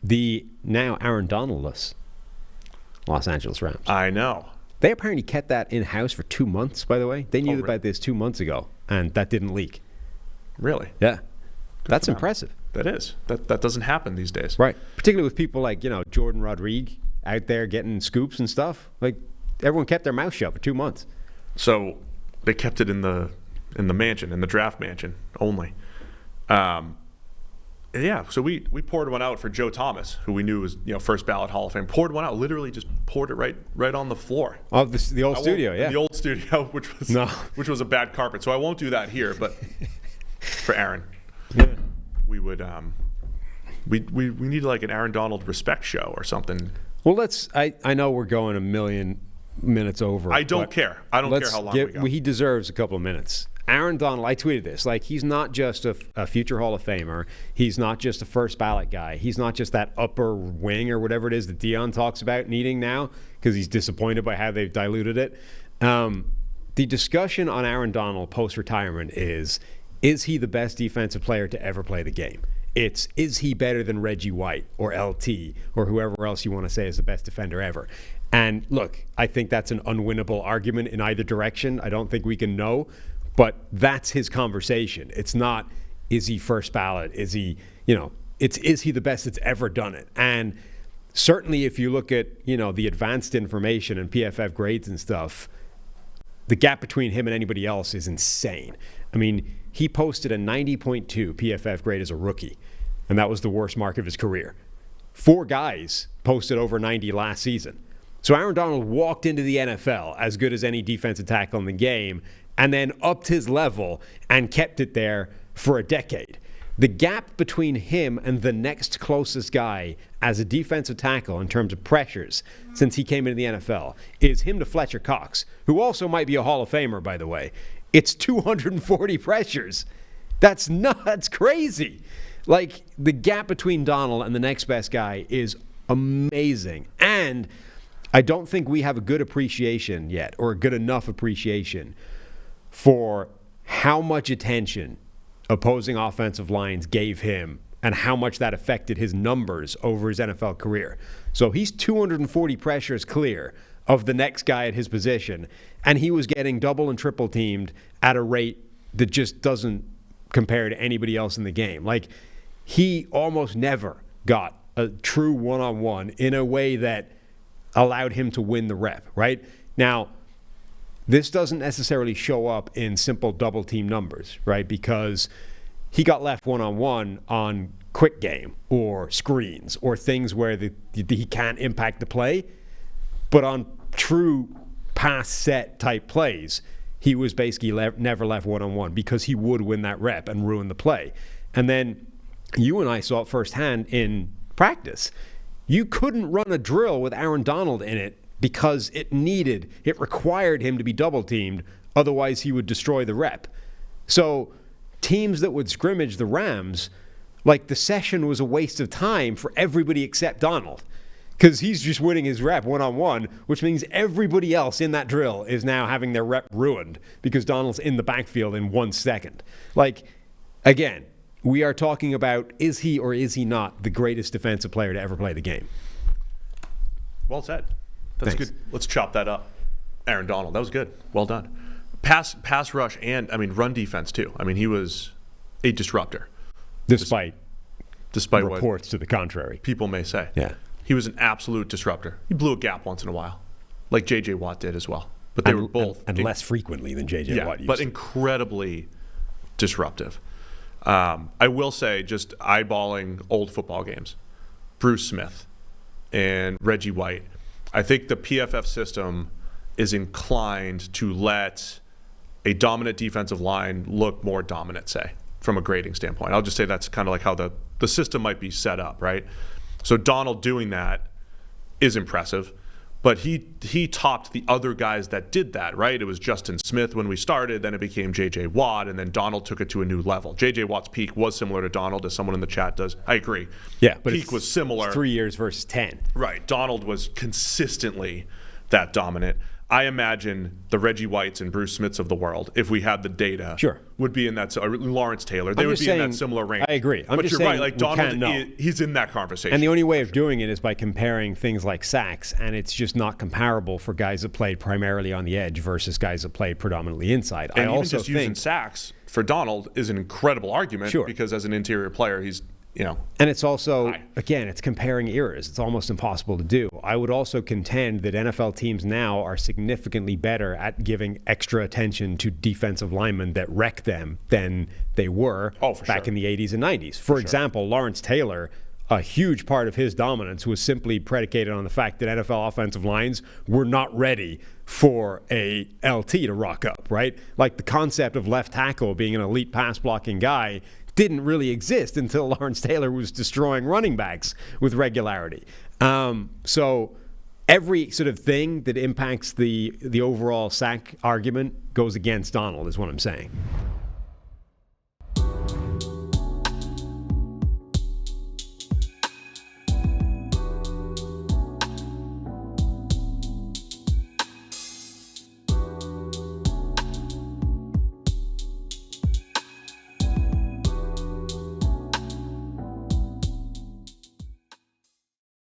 the now Aaron Donald-less Los Angeles Rams. I know. They apparently kept that in-house for 2 months, by the way. They knew about this 2 months ago, and that didn't leak. Really? Yeah. That's impressive. That is. That doesn't happen these days. Right. Particularly with people like, Jordan Rodriguez out there getting scoops and stuff. Like, everyone kept their mouth shut for 2 months. So they kept it in the mansion, in the draft mansion only. Yeah, so we poured one out for Joe Thomas, who we knew was first ballot Hall of Fame. Poured one out, literally just poured it right on the floor. Of the old studio, yeah. The old studio, which was a bad carpet. So I won't do that here, but for Aaron, we would we need like an Aaron Donald respect show or something. Well, I know we're going a million minutes over. I don't care. I don't care how long we go. He deserves a couple of minutes. Aaron Donald, I tweeted this, like, he's not just a future Hall of Famer. He's not just a first ballot guy. He's not just that upper wing or whatever it is that Dion talks about needing now because he's disappointed by how they've diluted it. The discussion on Aaron Donald post-retirement is he the best defensive player to ever play the game? Is he better than Reggie White or LT or whoever else you want to say is the best defender ever? And look, I think that's an unwinnable argument in either direction. I don't think we can know. But that's his conversation. It's not, is he first ballot? Is he, is he the best that's ever done it? And certainly if you look at, the advanced information and PFF grades and stuff, the gap between him and anybody else is insane. I mean, he posted a 90.2 PFF grade as a rookie, and that was the worst mark of his career. 4 guys posted over 90 last season. So Aaron Donald walked into the NFL as good as any defensive tackle in the game, and then upped his level and kept it there for a decade. The gap between him and the next closest guy as a defensive tackle in terms of pressures since he came into the NFL is him to Fletcher Cox, who also might be a Hall of Famer, by the way. It's 240 pressures. That's crazy. Like, the gap between Donald and the next best guy is amazing. And I don't think we have a good appreciation yet, or a good enough appreciation for how much attention opposing offensive lines gave him and how much that affected his numbers over his NFL career. So he's 240 pressures clear of the next guy at his position, and he was getting double and triple teamed at a rate that just doesn't compare to anybody else in the game. Like, he almost never got a true one-on-one in a way that allowed him to win the rep, right? Now, this doesn't necessarily show up in simple double team numbers, right? Because he got left one-on-one on quick game or screens or things where he can't impact the play. But on true pass set type plays, he was basically never left one-on-one because he would win that rep and ruin the play. And then you and I saw it firsthand in practice. You couldn't run a drill with Aaron Donald in it because it required him to be double teamed, otherwise he would destroy the rep. So teams that would scrimmage the Rams, like, the session was a waste of time for everybody except Donald, because he's just winning his rep one-on-one, which means everybody else in that drill is now having their rep ruined because Donald's in the backfield in 1 second. Like, again, we are talking about, is he or is he not the greatest defensive player to ever play the game? Well said. That's Thanks. good. Let's chop that up. Aaron Donald, that was good. Well done. Pass rush and, run defense too. He was a disruptor. Despite reports to the contrary. People may say. Yeah. He was an absolute disruptor. He blew a gap once in a while, like J.J. Watt did as well. But they were both. And less frequently than J.J. Watt used. But incredibly disruptive. I will say, just eyeballing old football games, Bruce Smith and Reggie White, I think the PFF system is inclined to let a dominant defensive line look more dominant, say, from a grading standpoint. I'll just say that's kind of like how the system might be set up, right? So Donald doing that is impressive, but he topped the other guys that did that, right? It was Justin Smith when we started, then it became J.J. Watt, and then Donald took it to a new level. J.J. Watt's peak was similar to Donald, as someone in the chat does. I agree. Yeah, but peak was similar. 3 years versus 10. Right. Donald was consistently that dominant. I imagine the Reggie Whites and Bruce Smiths of the world, if we had the data, Sure, would be in that. Lawrence Taylor, they would be in that similar range. I agree. But you're right. Like Donald, he's in that conversation. And the only way of doing it is by comparing things like sacks, and it's just not comparable for guys that played primarily on the edge versus guys that played predominantly inside. And I even also just think using sacks for Donald is an incredible argument, sure, because as an interior player, he's. And it's also, again, it's comparing eras. It's almost impossible to do. I would also contend that NFL teams now are significantly better at giving extra attention to defensive linemen that wreck them than they were back in the 80s and 90s. For example, Lawrence Taylor, a huge part of his dominance was simply predicated on the fact that NFL offensive lines were not ready for a LT to rock up, right? Like the concept of left tackle being an elite pass blocking guy didn't really exist until Lawrence Taylor was destroying running backs with regularity. So every sort of thing that impacts the overall sack argument goes against Donald, is what I'm saying.